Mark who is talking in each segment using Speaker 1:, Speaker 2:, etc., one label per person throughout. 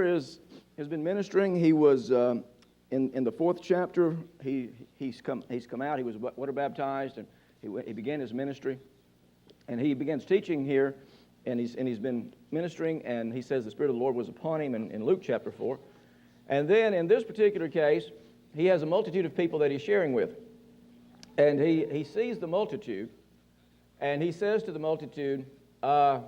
Speaker 1: has been ministering. He was in the 4th chapter. He's come out. He was water baptized, and he began his ministry, and he begins teaching here, and he's been ministering. And he says the Spirit of the Lord was upon him in Luke chapter 4, and then in this particular case, he has a multitude of people that he's sharing with, and he sees the multitude, and he says to the multitude, I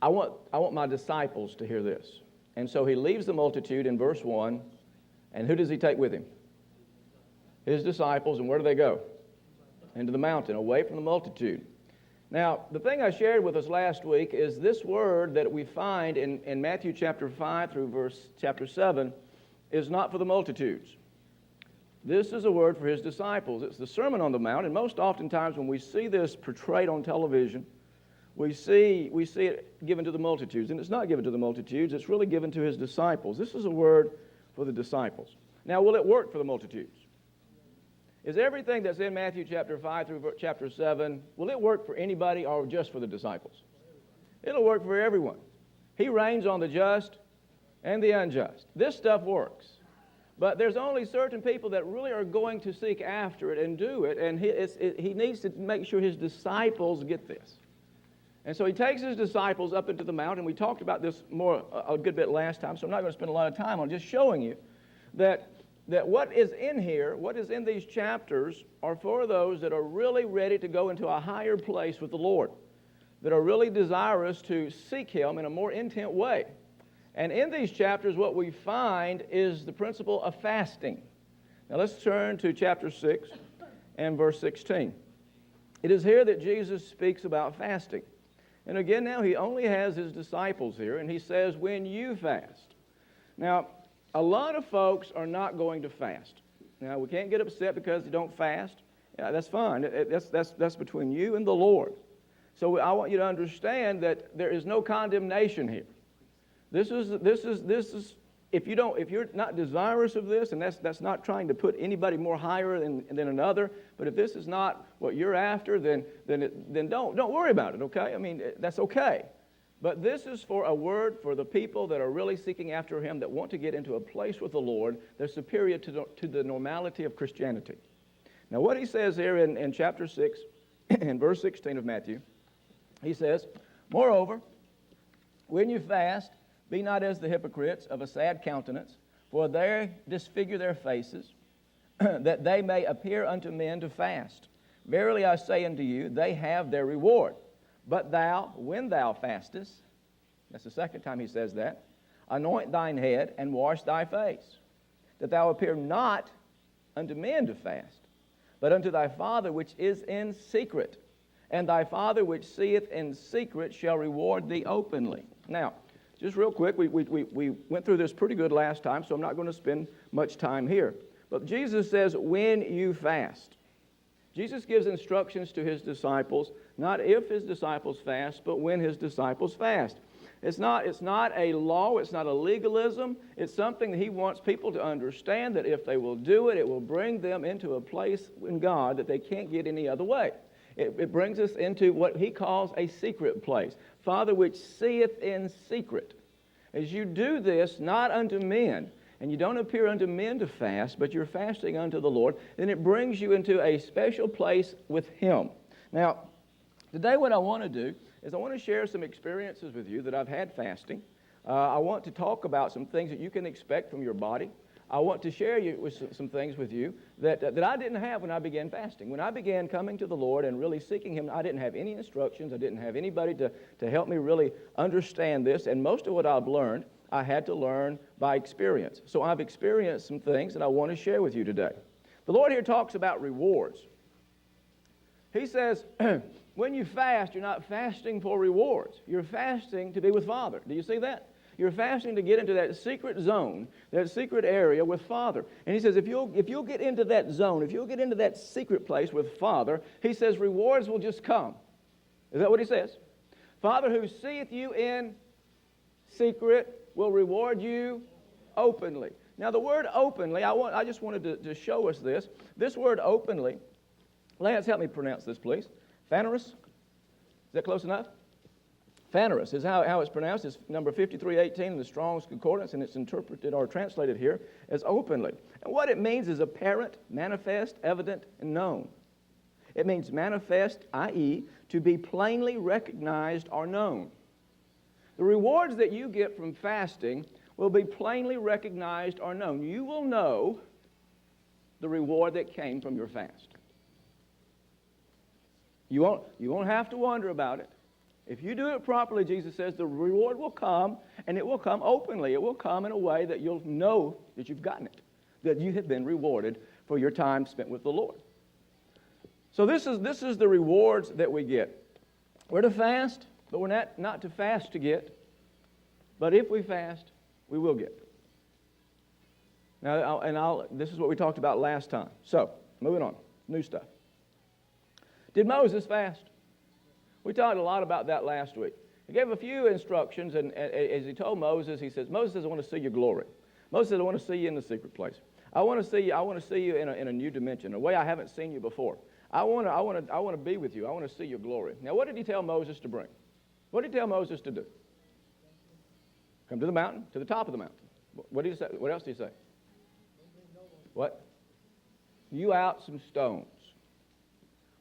Speaker 1: want my disciples to hear this. And so he leaves the multitude in verse 1, and who does he take with him? His disciples, and where do they go? Into the mountain, away from the multitude. Now, the thing I shared with us last week is this word that we find in Matthew chapter 5 through chapter 7 is not for the multitudes. This is a word for his disciples. It's the Sermon on the Mount, and most oftentimes when we see this portrayed on television, we see it given to the multitudes, and it's not given to the multitudes. It's really given to his disciples. This is a word for the disciples. Now, will it work for the multitudes? Is everything that's in Matthew chapter 5 through chapter 7, will it work for anybody or just for the disciples? It'll work for everyone. He reigns on the just and the unjust. This stuff works. But there's only certain people that really are going to seek after it and do it, and he needs to make sure his disciples get this. And so he takes his disciples up into the mountain. We talked about this a good bit last time, so I'm not going to spend a lot of time on just showing you that what is in here, what is in these chapters, are for those that are really ready to go into a higher place with the Lord, that are really desirous to seek Him in a more intent way. And in these chapters, what we find is the principle of fasting. Now let's turn to chapter 6 and verse 16. It is here that Jesus speaks about fasting. And again, now he only has his disciples here, and he says, when you fast. Now, a lot of folks are not going to fast. Now, we can't get upset because they don't fast. Yeah, that's fine. That's between you and the Lord. So I want you to understand that there is no condemnation here. This is if you're not desirous of this, and that's not trying to put anybody more higher than another, but if this is not what you're after, then don't worry about it, okay? I mean, that's okay. But this is for a word for the people that are really seeking after Him, that want to get into a place with the Lord that's superior to the normality of Christianity. Now, what he says here in chapter 6, in verse 16 of Matthew, he says, moreover, when you fast, be not as the hypocrites of a sad countenance, for they disfigure their faces, that they may appear unto men to fast. Verily I say unto you, they have their reward. But thou, when thou fastest, that's the second time he says that, anoint thine head and wash thy face, that thou appear not unto men to fast, but unto thy Father which is in secret. And thy Father which seeth in secret shall reward thee openly. Now, just real quick, we went through this pretty good last time, so I'm not going to spend much time here. But Jesus says, when you fast. Jesus gives instructions to his disciples, not if his disciples fast, but when his disciples fast. It's not a law, it's not a legalism. It's something that he wants people to understand, that if they will do it, it will bring them into a place in God that they can't get any other way. It brings us into what he calls a secret place. Father which seeth in secret. As you do this, not unto men, and you don't appear unto men to fast, but you're fasting unto the Lord, then it brings you into a special place with Him. Now, today what I want to do is I want to share some experiences with you that I've had fasting. I want to talk about some things that you can expect from your body. I want to share with some things with you that I didn't have when I began fasting. When I began coming to the Lord and really seeking Him, I didn't have any instructions. I didn't have anybody to help me really understand this. And most of what I've learned, I had to learn by experience. So I've experienced some things that I want to share with you today. The Lord here talks about rewards. He says, when you fast, you're not fasting for rewards. You're fasting to be with Father. Do you see that? You're fasting to get into that secret zone, that secret area with Father. And he says, if you'll get into that zone, if you'll get into that secret place with Father, he says rewards will just come. Is that what he says? Father who seeth you in secret will reward you openly. Now the word openly, I just wanted to show us this. This word openly, Lance, help me pronounce this, please. Phaneros? Is that close enough? Phanerus is how it's pronounced. It's number 5318 in the Strong's Concordance, and it's interpreted or translated here as openly. And what it means is apparent, manifest, evident, and known. It means manifest, i.e., to be plainly recognized or known. The rewards that you get from fasting will be plainly recognized or known. You will know the reward that came from your fast. You won't have to wonder about it. If you do it properly, Jesus says, the reward will come, and it will come openly. It will come in a way that you'll know that you've gotten it, that you have been rewarded for your time spent with the Lord. So this is the rewards that we get. We're to fast, but we're not to fast to get. But if we fast, we will get. Now, this is what we talked about last time. So, moving on, new stuff. Did Moses fast? We talked a lot about that last week. He gave a few instructions, and as he told Moses, he says, Moses says, I want to see your glory. Moses says, I want to see you in the secret place. I want to see you in a new dimension, a way I haven't seen you before. I want to be with you. I want to see your glory. Now, what did he tell Moses to bring? What did he tell Moses to do? Come to the mountain, to the top of the mountain. What did he say? What else did he say? What? You out some stones.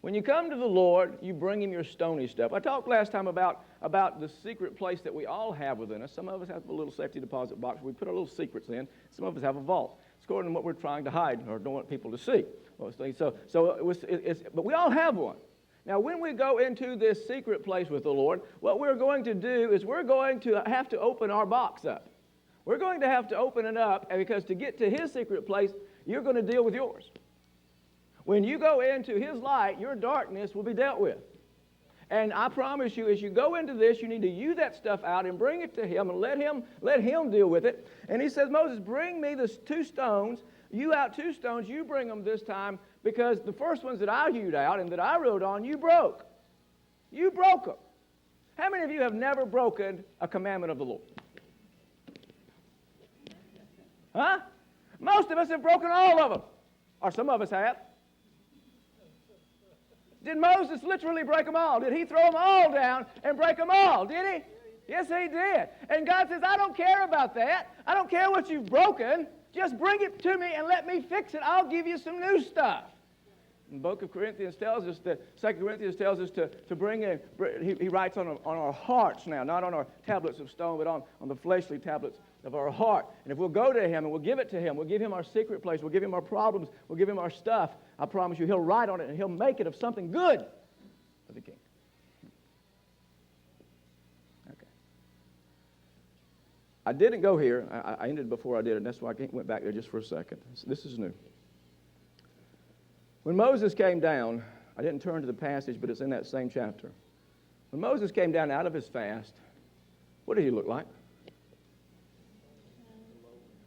Speaker 1: When you come to the Lord, you bring him your stony stuff. I talked last time about the secret place that we all have within us. Some of us have a little safety deposit box where we put our little secrets in. Some of us have a vault. It's according to what we're trying to hide or don't want people to see. But we all have one. Now, when we go into this secret place with the Lord, what we're going to do is we're going to have to open our box up. We're going to have to open it up, because to get to his secret place, you're going to deal with yours. When you go into his light, your darkness will be dealt with. And I promise you, as you go into this, you need to use that stuff out and bring it to him and let him deal with it. And he says, Moses, bring me the 2 stones. You out 2 stones, you bring them this time, because the first ones that I hewed out and that I wrote on, you broke. You broke them. How many of you have never broken a commandment of the Lord? Huh? Most of us have broken all of them. Or some of us have. Did Moses literally break them all? Did he throw them all down and break them all? Did he? Yes, he did. And God says, I don't care about that. I don't care what you've broken. Just bring it to me and let me fix it. I'll give you some new stuff. The book of Corinthians tells us that, 2 Corinthians tells us to bring in, he writes on our hearts now, not on our tablets of stone, but on the fleshly tablets of our heart. And if we'll go to him and we'll give it to him, we'll give him our secret place, we'll give him our problems, we'll give him our stuff, I promise you he'll write on it and he'll make it of something good for the king. Okay. I didn't go here. I ended before I did it, and that's why I went back there just for a second. This is new. When Moses came down, I didn't turn to the passage, but it's in that same chapter. When Moses came down out of his fast, what did he look like?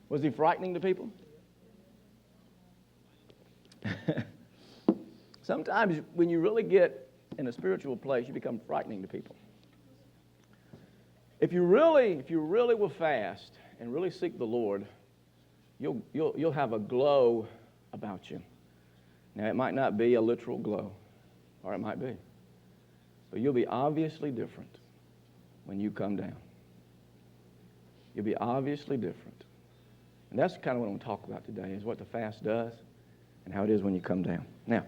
Speaker 1: Was he frightening to people? Sometimes when you really get in a spiritual place, you become frightening to people. If you really will fast and really seek the Lord, you'll have a glow about you. Now, it might not be a literal glow, or it might be. But you'll be obviously different when you come down. You'll be obviously different. And that's kind of what I want to talk about today, is what the fast does and how it is when you come down. Now,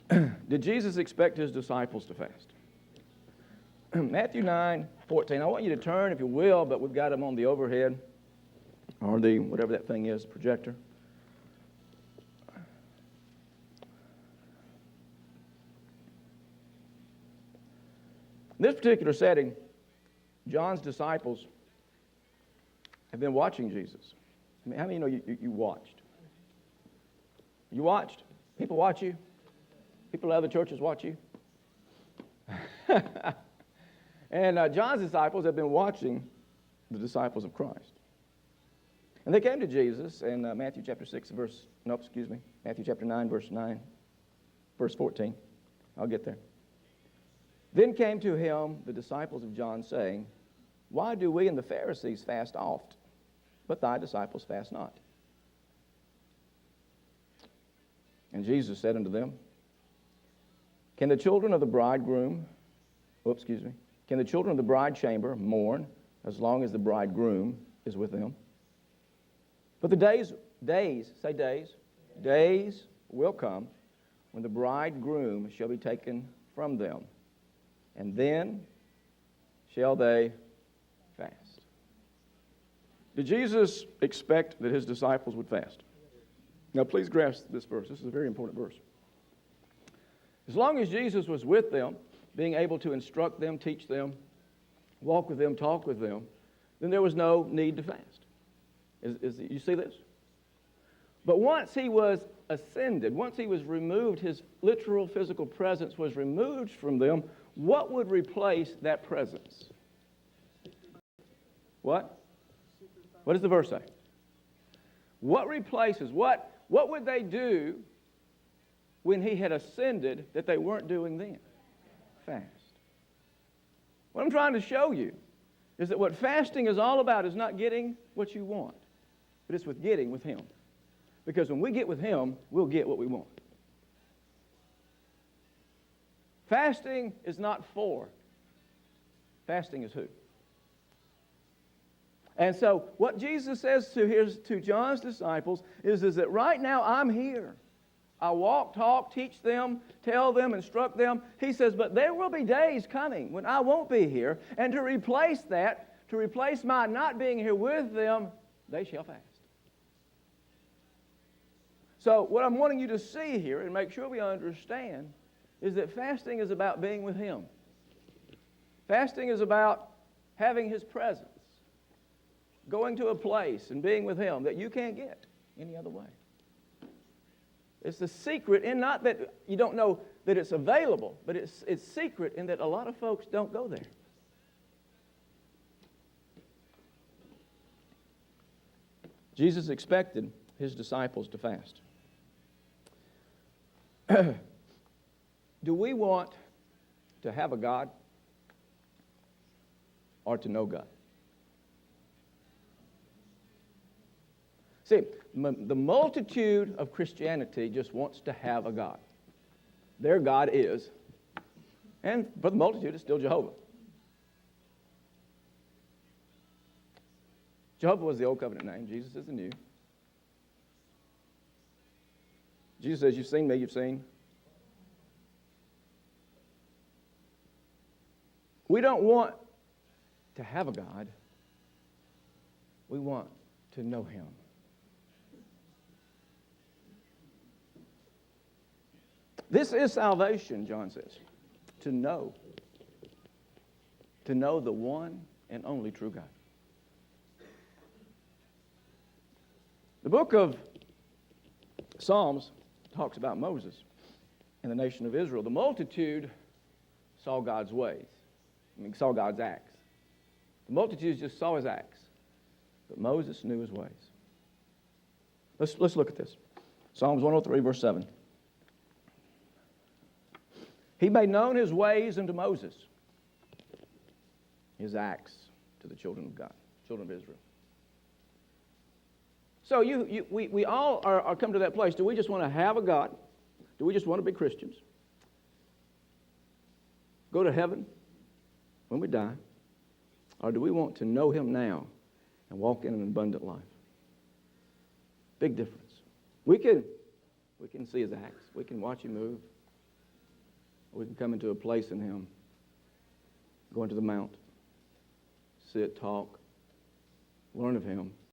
Speaker 1: did Jesus expect his disciples to fast? Matthew 9:14. I want you to turn, if you will, but we've got them on the overhead, or the, whatever that thing is, projector. In this particular setting, John's disciples have been watching Jesus. I mean, how many of you know you watched? You watched? People watch you? People at other churches watch you? And John's disciples have been watching the disciples of Christ. And they came to Jesus in Matthew chapter 9, verse 14. I'll get there. Then came to him the disciples of John, saying, Why do we and the Pharisees fast oft, but thy disciples fast not? And Jesus said unto them, Can the children of the bridegroom, Can the children of the bride chamber mourn as long as the bridegroom is with them? But the days, say days will come when the bridegroom shall be taken from them, and then shall they fast. Did Jesus expect that his disciples would fast? Now, please grasp this verse. This is a very important verse. As long as Jesus was with them, being able to instruct them, teach them, walk with them, talk with them, then there was no need to fast. You see this? But once he was ascended, once he was removed, his literal physical presence was removed from them, what would replace that presence? What? What does the verse say? What replaces, what would they do when he had ascended that they weren't doing then? Fast. What I'm trying to show you is that what fasting is all about is not getting what you want, but it's with getting with him. Because when we get with him, we'll get what we want. Fasting is not for. Fasting is who? And so what Jesus says to John's disciples is that right now I'm here. I walk, talk, teach them, tell them, instruct them. He says, but there will be days coming when I won't be here. And to replace that, to replace my not being here with them, they shall fast. So what I'm wanting you to see here and make sure we understand is that fasting is about being with him. Fasting is about having his presence, going to a place and being with him that you can't get any other way. It's the secret, and not that you don't know that it's available, but it's secret in that a lot of folks don't go there. Jesus expected his disciples to fast. Do we want to have a God or to know God? See, the multitude of Christianity just wants to have a God. Their God is, and for the multitude, it's still Jehovah. Jehovah was the old covenant name. Jesus is the new. Jesus says, you've seen me, you've seen. We don't want to have a God. We want to know him. This is salvation, John says, to know the one and only true God. The book of Psalms talks about Moses and the nation of Israel. The multitude saw God's ways. Saw God's acts. The multitude just saw his acts. But Moses knew his ways. Let's look at this. Psalms 103, verse 7. He made known his ways unto Moses, his acts to the children of God, children of Israel. So we all are come to that place. Do we just want to have a God? Do we just want to be Christians? Go to heaven when we die? Or do we want to know him now and walk in an abundant life? Big difference. We can see his acts. We can watch him move. We can come into a place in him, go into the mount, sit, talk, learn of him,